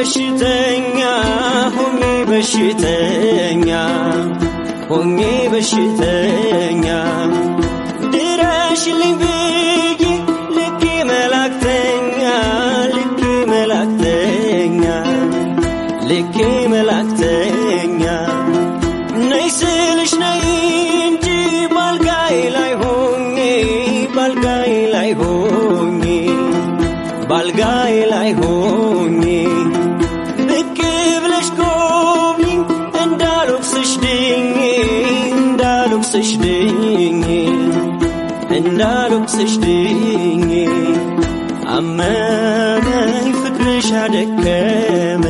በሽተኛ ሆኜ በሽተኛ ድረሽልኝ ብዬ ልኬ መላእክተኛ ነይ ስልሽ ነይ እንጂ ባልጋዬ ላይ ሆኜ ብቅ ብለሽ ጎብኚኝ እንዳልወቅስሽ ድኜ አመመኝ ፍቅርሽ አደከመኝ